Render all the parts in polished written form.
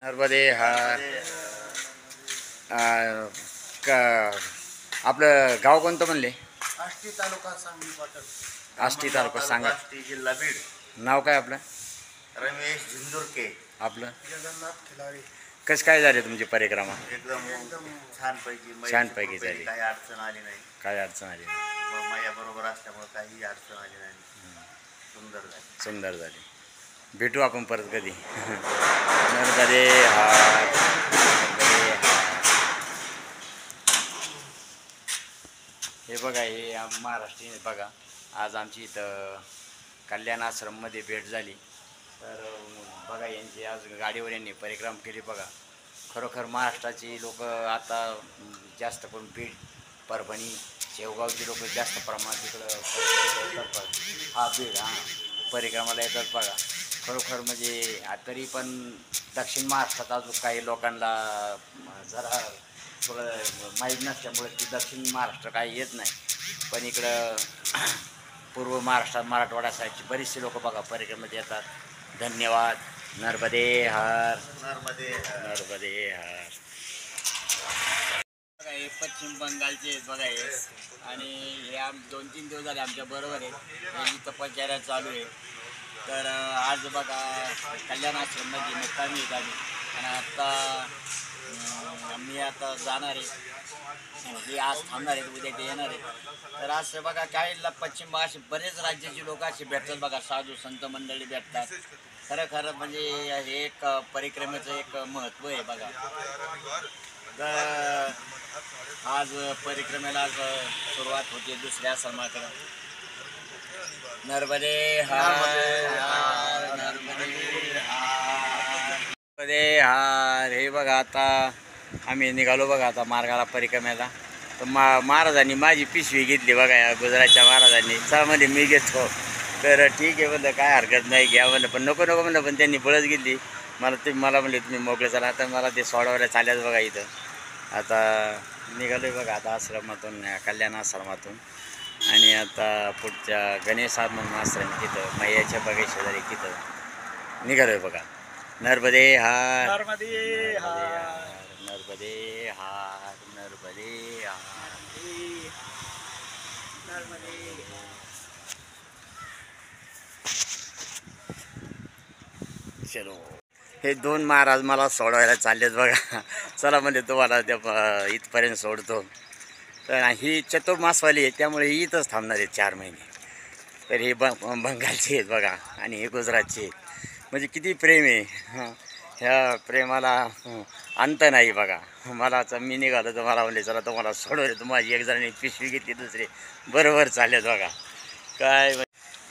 नर्मदे हा आपलं गाव कोणतं म्हणले? आष्टी तालुका सांगली पाटण. आष्टी तालुका सांगा. आष्टी जिल्हा बीड. नाव काय आपलं? रमेश झिंजुरके. आपलं जगन्नाथ खिलारी. कसं काय झाले तुमची परिक्रमा? एकदम छानपैकी छानपैकी झाली. काही अडचण आली नाही. काय अडचण आली नाही? माझ्या बरोबर असल्यामुळे काही अडचण आली नाही. सुंदर झाली. सुंदर झाली. भेटू आपण परत कधी. नर्मदे हार. हे बघा, हे महाराष्ट्रीयन बघा. आज आमची इथं कल्याण आश्रममध्ये भेट झाली. तर बघा, यांची आज गाडीवर यांनी परिक्रमा केली. बघा, खरोखर महाराष्ट्राची लोक आता जास्त करून बीड, परभणी, शेवगावची लोक जास्त प्रमाणात तिकडं बीड परिक्रमाला येतात. बघा, खरोखर म्हणजे तरी पण दक्षिण महाराष्ट्रात अजून काही लोकांना जरा थोडं माहीत नसल्यामुळे ती दक्षिण महाराष्ट्र काही येत नाही. पण इकडं पूर्व महाराष्ट्रात मराठवाडा साईडची बरीचशी लोक बघा परिक्रमेत येतात. धन्यवाद. नर्मदे हर. नर्मदे नर्मदे हर. बघा, हे पश्चिम बंगालचे आहेत बघा हे. आणि हे 2-3 दिवस झाले आमच्या बरोबर आहे. यांची तपश्चर्या चालू आहे. तर आज बघा कल्याण आश्रममध्ये मुक्कामी येत आम्ही. आणि आता मी आता जाणार आहे. हे आज थांबणार आहेत, उद्या ते येणार आहेत. तर आज बघा काही पश्चिम भागाचे बरेच राज्याची लोक असे भेटतात बघा. साधू संत मंडळी भेटतात. खरं म्हणजे हे एक परिक्रमेचं एक महत्त्व आहे बघा. तर आज परिक्रमेला आज सुरुवात होते दुसऱ्या आश्रमाकडं. नर्मदे हार. नर्मदे हार. नर्मदे हार. हे बघा, आता आम्ही निघालो बघा आता मार्गाला परिक्रमेला. तर महाराजांनी माझी पिशवी घेतली बघा, या गुजरातच्या महाराजांनी. चला म्हणजे मी घेतो. तर ठीक आहे म्हणलं, काय हरकत नाही, घ्या म्हणलं. पण नको म्हणलं. पण त्यांनी बळच घेतली. मला म्हणले तुम्ही मोकळे चला. आता मला ते सोडवायला चालल्याच बघा इथं. आता निघालो आहे बघा आता आश्रमातून, कल्याण आश्रमातून. आणि आता पुढच्या गणेश म्हणून आश्रम तिथं मैयाच्या बघा शेजारी तिथं निघालो आहे बघा. नर्मदे हार. नर्मदे हार. नर्मदे हार. नर्मदे हार. नर्मदे. चलो. हे 2 महाराज मला सोडवायला चाललेत बघा. चला म्हणजे तुम्हाला त्या इथपर्यंत सोडतो. तर ही चतुर्मासवाली आहे, त्यामुळे ही इथंच थांबणार आहेत 4 महिने. तर हे बंगालचे आहेत बघा. आणि हे गुजरातचे आहेत. म्हणजे किती प्रेम आहे. ह्या प्रेमाला अंत नाही बघा. मला मी निघालो तर मला म्हणले चला तुम्हाला सोडवले. तर माझी एक जणांनी पिशवी घेतली, दुसरे बरोबर चाललेत बघा. काय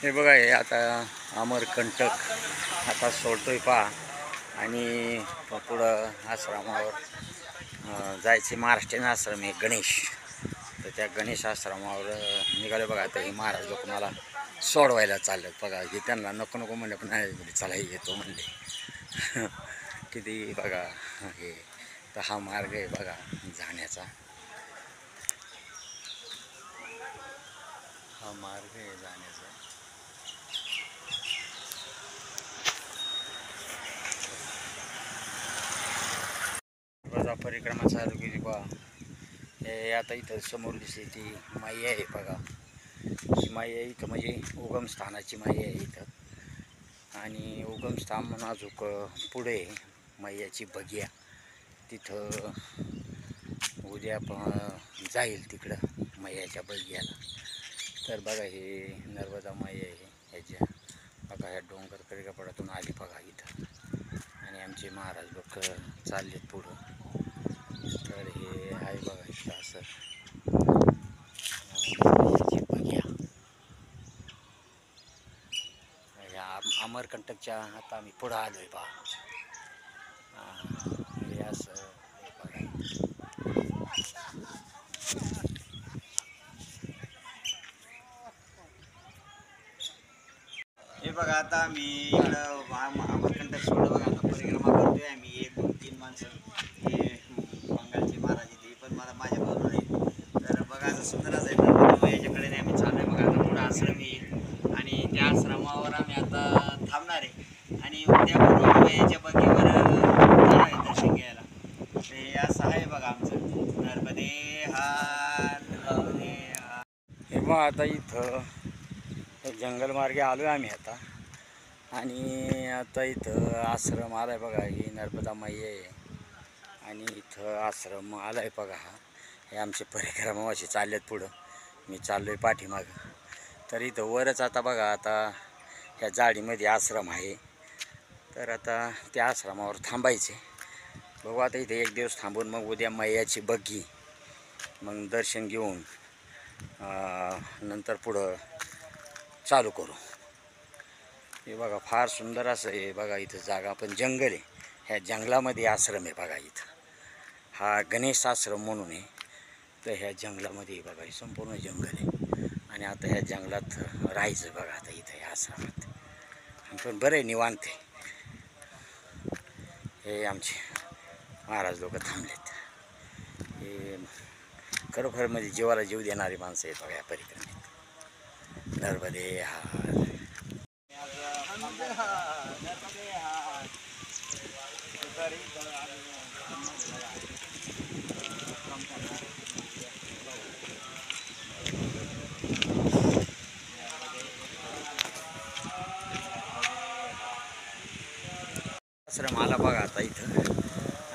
हे बघा, हे आता अमरकंटक आता सोडतोय पहा. आणि पुढं आश्रमावर जायचे. महाराष्ट्रीयन आश्रम आहे गणेश. तर त्या गणेश आश्रमावर निघाले बघा. आता हे महाराज लोक मला सोडवायला चाललेत बघा. हे त्यांना नको म्हणले, पण नाही चला हे येतो म्हणले. किती बघा हे. तर हा मार्ग आहे बघा जाण्याचा. हा मार्ग आहे जाण्याचा. परिक्रमा चालू केली बघा. हे आता इथं समोर दिसते ती माई आहे बघा. ही माई आहे इथं, म्हणजे उगमस्थानाची माई आहे इथं. आणि उगमस्थान म्हणून अजून पुढे मैयाची बगिया, तिथं उद्या जाईल तिकडं मैयाच्या बगियाला. तर बघा हे नर्मदा माई आहे ह्याच्या बघा. ह्या डोंगर कडेकपडातून आली बघा इथं. आणि आमचे महाराज लोक चाललेत पुढं. तर हे आहे बघा इथं असं बघ्या. ह्या अमरकंटकच्या आता आम्ही पुढं आलो आहे बघा. हे असं बघा. हे बघा, आता आम्ही इकडं अमरकंटक सोडलं बघा. आता परिक्रमा करतोय आम्ही. 1-2-3 माणसं. हे बंगालचे महाराज इथे पण मला माझ्या बरोबर आहे. तर बघा असं सुंदर असं आहे. याच्याकडे आम्ही चालू आहे बघा. आता पुढं आश्रम येईल आणि त्या आश्रमावर आम्ही आता थांबणार आहे. आणि उद्या याच्या बगीवर बघा आता इथं जंगलमार्गे आलो आहे आम्ही आता. आणि आता इथं आश्रम आला आहे बघा. ही नर्मदा मैया आहे आणि इथं आश्रम आला आहे बघा. हा हे आमचे परिक्रमावाशी चाललेत पुढं, मी चाललो आहे पाठीमागं. तर इथं वरच आता बघा, आता ह्या जाळीमध्ये आश्रम आहे. तर आता त्या आश्रमावर थांबायचे. बघू आता इथे एक दिवस थांबून मग उद्या मैयाची बग्गी, मग दर्शन घेऊन नंतर पुढं चालू करू. हे बघा फार सुंदर असं आहे बघा इथं जागा, पण जंगल आहे. ह्या जंगलामध्ये आश्रम आहे बघा इथं. हा गणेश आश्रम म्हणून आहे. तर ह्या जंगलामध्ये बघा हे संपूर्ण जंगल आहे. आणि आता ह्या जंगलात राहायचं बघा आता इथं ह्या आश्रमात. पण बरं आहे, निवांत आहे. हे आमचे महाराज लोक थांबलेत. हे खरोखर म्हणजे जीवाला जीव देणारी माणसं आहेत बघा या परिक्रमेत. नर्मदे हार. आश्रम आला बघा आता इथं.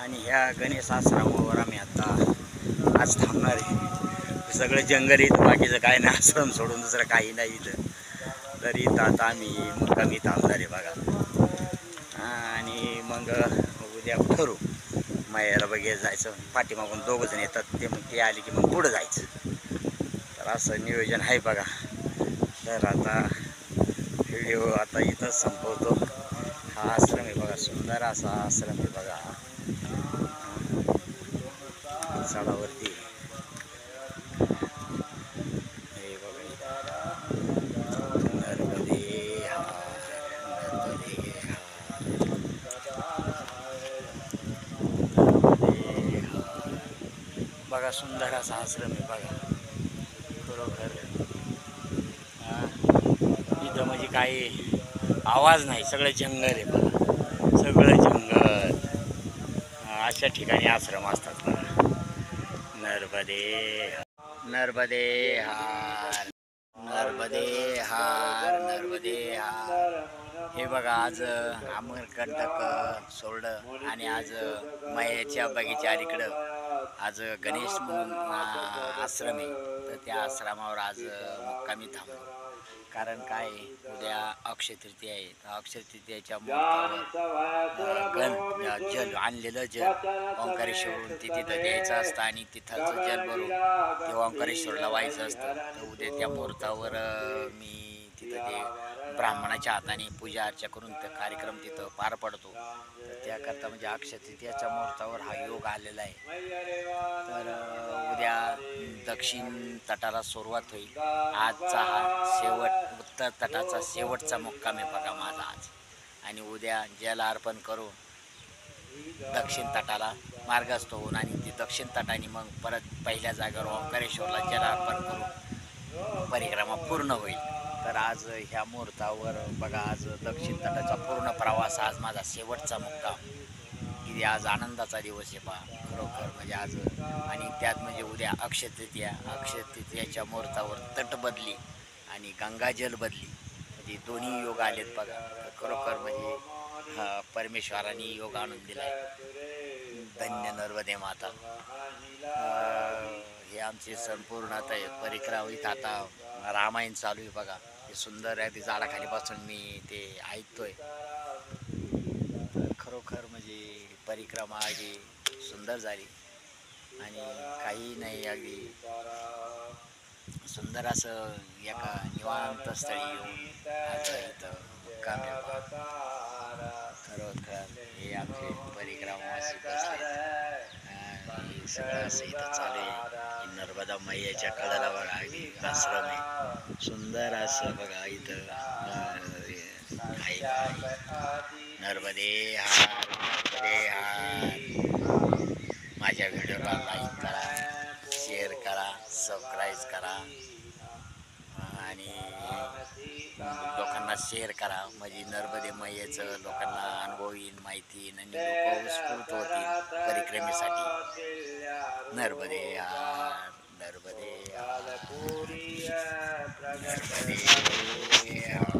आणि ह्या गणेश आश्रमावर आम्ही आता आज थांबणार आहे. सगळं जंगल इथं, बाकीचं काय नाही. आश्रम सोडून दुसरं काही नाही इथं. तर इथं आता आम्ही मुक्कामी थांबणार आहे बघा. आणि मग उद्या ठरू मैयाला बघायला जायचं. पाठीमागून दोघंजण येतात, ते मग ते आले की मग पुढं जायचं. तर असं नियोजन आहे बघा. तर आता व्हिडिओ आता इथंच संपवतो. हा आश्रम आहे बघा, सुंदर असा आश्रम आहे बघा. चढावरती हे बघा, नर्मदे हार, नर्मदे हार, नर्मदे हार. बघा सुंदर असा आश्रम आहे बघा. खरोखर इथं म्हणजे काही आवाज नाही, सगळं जंगल आहे बघा, सगळं जंगल. अशा ठिकाणी आश्रम असतात बघा. नर्मदे नर्मदे हार, नर्मदे हार, नर्मदे हार. हे बघा आज अमरकंटक सोडलं आणि आज मैयाच्या बगीच्या अलीकडं आज गणेश म्हणून आश्रम आहे. तर त्या आश्रमावर आज मुक्कामी थांबलो. कारण काय उद्या अक्षय तृतीया आहे. अक्षय तृतीयाच्या मुहूर्तावर जल आणलेलं जल ओंकारेश्वरून तिथं द्यायचं असतं आणि तिथलचं जल भरून ते ओंकारेश्वरला व्हायचं असतं. तर उद्या त्या मुहूर्तावर मी तिथं ते ब्राह्मणाच्या हाताने पूजा अर्चा करून ते कार्यक्रम तिथं पार पडतो. तर त्याकरता म्हणजे अक्षय तृतीयाच्या मुहूर्तावर हा योग आलेला आहे. तर उद्या दक्षिण तटाला सुरुवात होईल. आजचा हा उत्तर तटाचा शेवटचा मुक्काम आहे बघा माझा आज. आणि उद्या जल अर्पण करून दक्षिण तटाला मार्गस्थ होऊन आणि ती दक्षिण तटाने मग परत पहिल्या जागेवर ओंकारेश्वरला जल अर्पण करून परिक्रमा पूर्ण होईल. तर आज ह्या मुहूर्तावर बघा आज दक्षिण तटाचा पूर्ण प्रवास, आज माझा शेवटचा मुक्काम. किती आज आनंदाचा दिवस आहे पहा खरोखर म्हणजे आज. आणि त्यात म्हणजे उद्या अक्षय तृतीया, अक्षय तृतीयाच्या मुहूर्तावर तट बदली आणि गंगाजल बदली, म्हणजे दोन्ही योग आलेत बघा. खरोखर म्हणजे परमेश्वराने योग आणून दिला आहे. धन्य नर्मदे माता. हे आमचे संपूर्ण आता परिक्रमा. इथं आता रामायण चालू आहे बघा. हे सुंदर आहे, ते झाडाखाली बसून मी ते ऐकतोय. खरोखर म्हणजे परिक्रमा अगदी सुंदर झाली आणि काही नाही, अगदी सुंदर असं एका निवांत स्थळी येऊन आज इथं मुक्काम आहे. खरोखर हे आमचे परिक्रमावासी बसले. सगळं असं इथं चालू आहे. नर्मदा मैयाच्या कडेला बघा अगदी आश्रम आहे. सुंदर असं बघा इथं आहे. नर्मदे हार, नर्मदे हार. माझ्या व्हिडिओला लाईक करा, शेअर करा, सबस्क्राईब करा आणि लोकांना शेअर करा. म्हणजे नर्मदे मैयाचं लोकांना अनुभव येईल, माहिती येईल आणि लोक उत्स्फूर्त होतील परिक्रमेसाठी. नर्मदे हार, नर्मदे हार. प्रगट झाले.